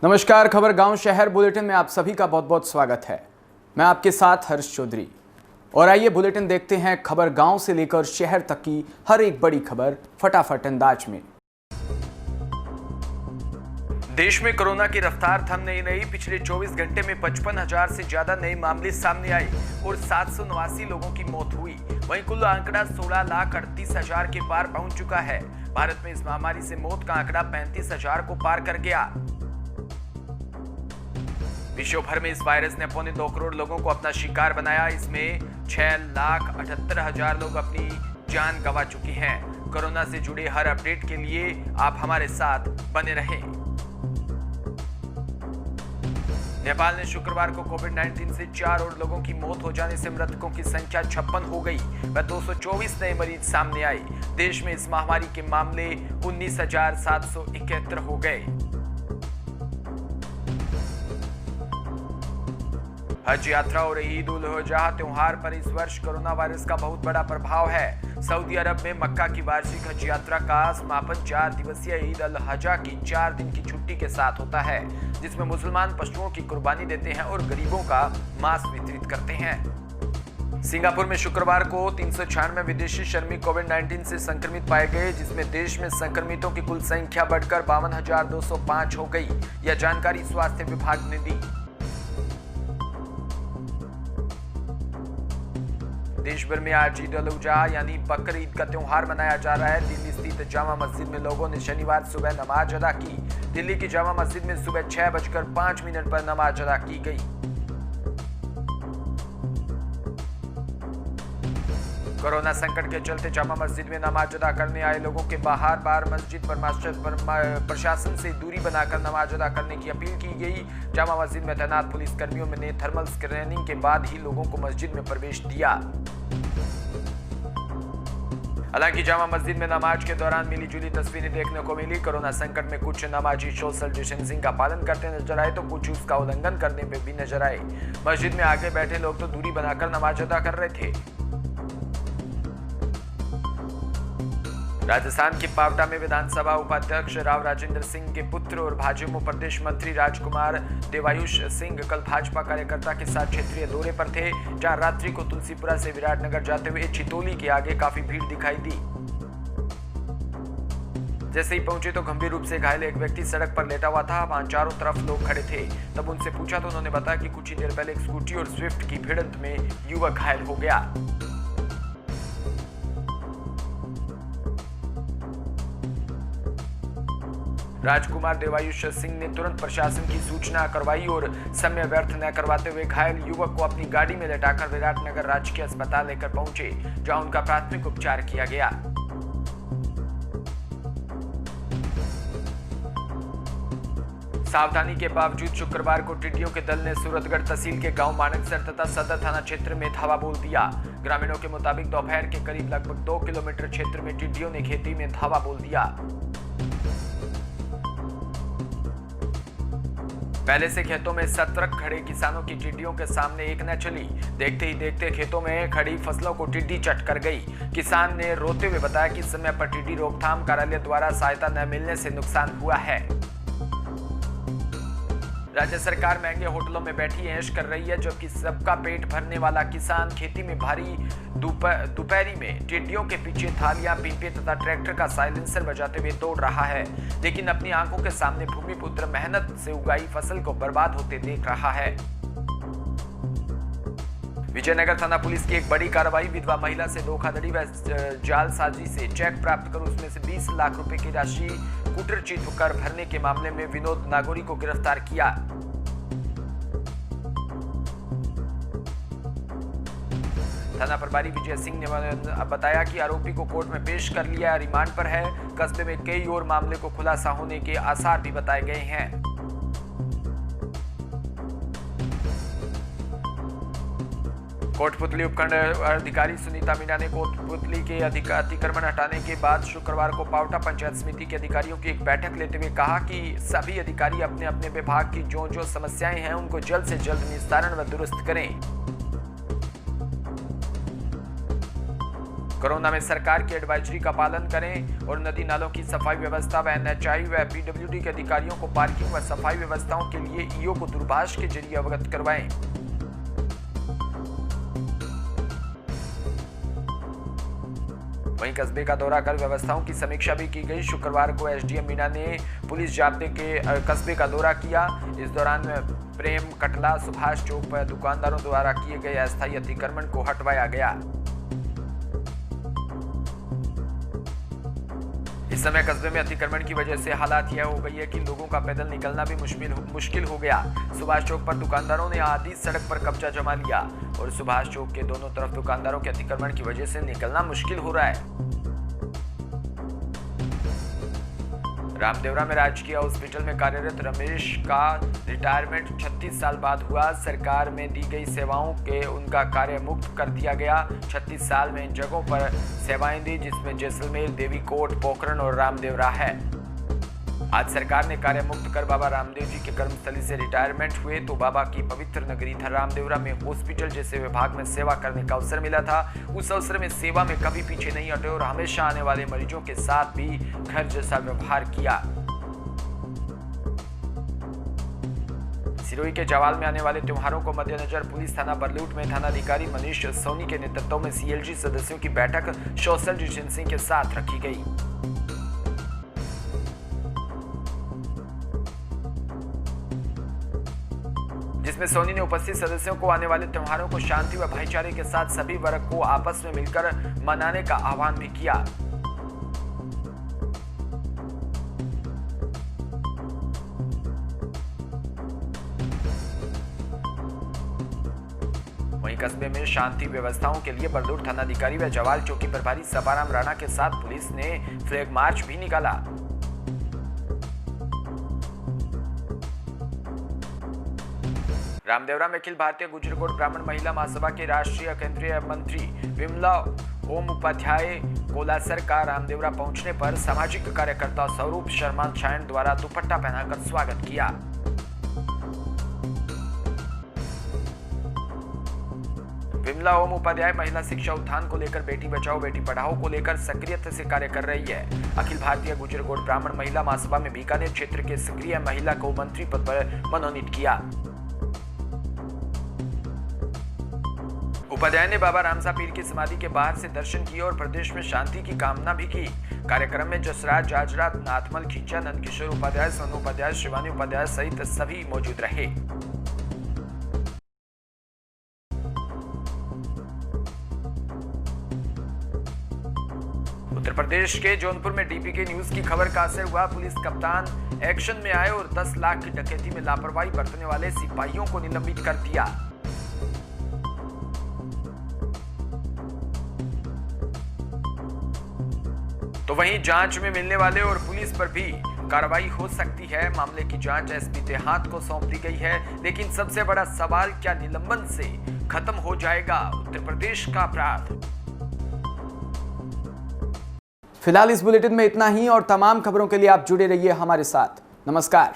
नमस्कार, खबर गांव शहर बुलेटिन में आप सभी का बहुत बहुत स्वागत है। मैं आपके साथ हर्ष चौधरी और आइए बुलेटिन देखते हैं खबर गांव से लेकर शहर तक की हर एक बड़ी खबर फटाफट अंदाज में। देश में कोरोना की रफ्तार थम नहीं रही। पिछले 24 घंटे में 55,000 से ज्यादा नए मामले सामने आए और 789 लोगों की मौत हुई। वहीं कुल आंकड़ा 16,38,000 के पार पहुंच चुका है। भारत में इस महामारी से मौत का आंकड़ा 35,000 को पार कर गया। विश्व भर में इस वायरस ने 2.25 करोड़ लोगों को अपना शिकार बनाया। इसमें 6,78,000 लोग अपनी जान गंवा चुके हैं। कोरोना से जुड़े हर अपडेट के लिए आप हमारे साथ बने रहें। नेपाल ने शुक्रवार को कोविड-19 से 4 और लोगों की मौत हो जाने से मृतकों की संख्या 56 हो गई व 224 नए मरीज सामने आए। देश में इस महामारी के मामले 19,771 हो गए। हज यात्रा और ईद उल अजहा त्योहार पर इस वर्ष कोरोना वायरस का बहुत बड़ा प्रभाव है। सऊदी अरब में मक्का की वार्षिक हज यात्रा का समापन 4 दिवसीय ईद उल अजहा की 4 दिन की छुट्टी के साथ होता है, जिसमें मुसलमान पशुओं की कुर्बानी देते हैं और गरीबों का मांस वितरित करते हैं। सिंगापुर में शुक्रवार को 396 विदेशी श्रमिक कोविड-19 से संक्रमित पाए गए, जिसमें देश में संक्रमितों की कुल संख्या बढ़कर 52,205 हो गई। यह जानकारी स्वास्थ्य विभाग ने दी। देश भर में आज ईद उल अजहा यानी बकरीद का त्योहार मनाया जा रहा है। दिल्ली स्थित जामा मस्जिद में लोगों ने शनिवार सुबह नमाज अदा की। दिल्ली की जामा मस्जिद में सुबह 6:05 पर नमाज अदा की गई। कोरोना संकट के चलते जामा मस्जिद में नमाज अदा करने आए लोगों के बार मस्जिद पर प्रशासन से दूरी बनाकर नमाज अदा करने की अपील की गई। जामा मस्जिद में तैनात पुलिस कर्मियों ने थर्मल स्क्रीनिंग के बाद ही लोगों को मस्जिद में प्रवेश दिया। हालांकि जामा मस्जिद में नमाज के दौरान मिली जुली तस्वीरें देखने को मिली। कोरोना संकट में कुछ नमाजी सोशल डिस्टेंसिंग का पालन करते नजर आए तो कुछ उसका उल्लंघन करने में भी नजर आए। मस्जिद में आगे बैठे लोग तो दूरी बनाकर नमाज अदा कर रहे थे। राजस्थान के पावटा में विधानसभा उपाध्यक्ष राव राजेंद्र सिंह के पुत्र और भाजपा प्रदेश मंत्री राजकुमार देवायुष सिंह कल भाजपा कार्यकर्ता के साथ क्षेत्रीय दौरे पर थे, जहां रात्रि को तुलसीपुरा से विराटनगर जाते हुए चितौली के आगे काफी भीड़ दिखाई दी। जैसे ही पहुंचे तो गंभीर रूप से घायल एक व्यक्ति सड़क पर लेटा हुआ था। वहां चारों तरफ लोग खड़े थे। तब उनसे पूछा तो उन्होंने बताया कि कुछ ही देर पहले एक स्कूटी और स्विफ्ट की भिड़ंत में युवक घायल हो गया। राजकुमार देवायुष सिंह ने तुरंत प्रशासन की सूचना करवाई और समय व्यर्थ न करवाते हुए घायल युवक को अपनी गाड़ी में लेटाकर विराटनगर राजकीय अस्पताल लेकर पहुंचे, जहां उनका प्राथमिक उपचार किया गया। सावधानी के बावजूद शुक्रवार को टिड्डियों के दल ने सूरतगढ़ तहसील के गांव मानकसर तथा सदर थाना क्षेत्र में धावा बोल दिया। ग्रामीणों के मुताबिक दोपहर के करीब लगभग 2 किलोमीटर क्षेत्र में टिड्डियों ने खेती में धावा बोल दिया। पहले से खेतों में सतर्क खड़े किसानों की टिड्डियों के सामने एक न चली। देखते ही देखते खेतों में खड़ी फसलों को टिड्डी चट कर गई। किसान ने रोते हुए बताया कि समय पर टिड्डी रोकथाम कार्यालय द्वारा सहायता न मिलने से नुकसान हुआ है। राज्य सरकार महंगे होटलों में बैठी ऐश कर रही है, जबकि सबका पेट भरने वाला किसान खेती में भारी दोपहरी में टिड्डियों के पीछे थालियां, पीपे तथा ट्रैक्टर का साइलेंसर बजाते हुए दौड़ रहा है, लेकिन अपनी आंखों के सामने भूमिपुत्र मेहनत से उगाई फसल को बर्बाद होते देख रहा है। विजयनगर थाना पुलिस की एक बड़ी कार्रवाई। विधवा महिला से धोखाधड़ी व जालसाजी से चेक प्राप्त कर उसमें से 20 लाख रुपए की राशि कुटरचित कर भरने के मामले में विनोद नागोरी को गिरफ्तार किया। थाना प्रभारी विजय सिंह ने बताया कि आरोपी को कोर्ट में पेश कर लिया, रिमांड पर है। कस्बे में कई और मामले को खुलासा होने के आसार भी बताए गए हैं। कोटपुतली उपखंड अधिकारी सुनीता मीणा ने कोटपुतली के अतिक्रमण हटाने के बाद शुक्रवार को पावटा पंचायत समिति के अधिकारियों की एक बैठक लेते हुए कहा कि सभी अधिकारी अपने अपने विभाग की जो समस्याएं हैं उनको जल्द से जल्द निस्तारण व दुरुस्त करें। कोरोना में सरकार की एडवाइजरी का पालन करें और नदी नालों की सफाई व्यवस्था व एनएचआई व पीडब्ल्यूडी के अधिकारियों को पार्किंग व सफाई व्यवस्थाओं के लिए ईओ को दूरभाष के जरिए अवगत करवाएं। वहीं कस्बे का दौरा कर व्यवस्थाओं की समीक्षा भी की गई। शुक्रवार को एसडीएम मीना ने पुलिस जाब्ते के कस्बे का दौरा किया। इस दौरान प्रेम कटला सुभाष चौक पर दुकानदारों द्वारा किए गए अस्थायी अतिक्रमण को हटवाया गया। इस समय कस्बे में अतिक्रमण की वजह से हालात यह हो गई है कि लोगों का पैदल निकलना भी मुश्किल हो गया। सुभाष चौक पर दुकानदारों ने आधी सड़क पर कब्जा जमा लिया और सुभाष चौक के दोनों तरफ दुकानदारों के अतिक्रमण की वजह से निकलना मुश्किल हो रहा है। रामदेवरा में राजकीय हॉस्पिटल में कार्यरत रमेश का रिटायरमेंट 36 साल बाद हुआ। सरकार में दी गई सेवाओं के उनका कार्य मुक्त कर दिया गया। 36 साल में इन जगहों पर सेवाएं दी, जिसमें जैसलमेर, देवीकोट, पोखरण और रामदेवरा है। आज सरकार ने कार्य मुक्त कर बाबा रामदेव जी के कर्मस्थली से रिटायरमेंट हुए तो बाबा की पवित्र नगरी था रामदेवरा में हॉस्पिटल जैसे विभाग में सेवा करने का अवसर मिला था। उस अवसर में सेवा में कभी पीछे नहीं हटे और हमेशा आने वाले मरीजों के साथ भी घर जैसा व्यवहार किया। सिरोही के जवाल में आने वाले त्योहारों को मद्देनजर पुलिस थाना बरलूट में थानाधिकारी मनीष सोनी के नेतृत्व में सीएलजी सदस्यों की बैठक सोशल डिस्टेंसिंग के साथ रखी गई, जिसमें सोनी ने उपस्थित सदस्यों को आने वाले त्योहारों को शांति व भाईचारे के साथ सभी वर्ग को आपस में मिलकर मनाने का आह्वान भी किया। वहीं कस्बे में शांति व्यवस्थाओं के लिए बरलूट थानाधिकारी व जवाल चौकी प्रभारी सपाराम राणा के साथ पुलिस ने फ्लैग मार्च भी निकाला। रामदेवरा में अखिल भारतीय गुजरकोट ब्राह्मण महिला महासभा के राष्ट्रीय केंद्रीय मंत्री विमला ओम उपाध्याय कोलासर का रामदेवरा पहुंचने पर सामाजिक कार्यकर्ता स्वरूप शर्मा छायन द्वारा दुपट्टा पहनाकर स्वागत किया। विमला ओम उपाध्याय महिला शिक्षा उत्थान को लेकर बेटी बचाओ बेटी पढ़ाओ को लेकर सक्रियता से कार्य कर रही है। अखिल भारतीय गुजरकोट ब्राह्मण महिला महासभा में बीकानेर क्षेत्र के सक्रिय महिला को मंत्री पद पर मनोनीत किया। उपाध्याय ने बाबा रामसा पीर की समाधि के बाहर से दर्शन किए और प्रदेश में शांति की कामना भी की। कार्यक्रम में जसराज जाजरा, नाथमल खींचा, नंदकिशोर उपाध्याय, सोनू उपाध्याय, शिवानी उपाध्याय सहित सभी मौजूद रहे। उत्तर प्रदेश के जौनपुर में डीपीके न्यूज की खबर का असर हुआ। पुलिस कप्तान एक्शन में आए और 10 लाख की डकैती में लापरवाही बरतने वाले सिपाहियों को निलंबित कर दिया। तो वहीं जांच में मिलने वाले और पुलिस पर भी कार्रवाई हो सकती है। मामले की जांच एसपी देहात को सौंप दी गई है। लेकिन सबसे बड़ा सवाल, क्या निलंबन से खत्म हो जाएगा उत्तर प्रदेश का अपराध? फिलहाल इस बुलेटिन में इतना ही और तमाम खबरों के लिए आप जुड़े रहिए हमारे साथ। नमस्कार।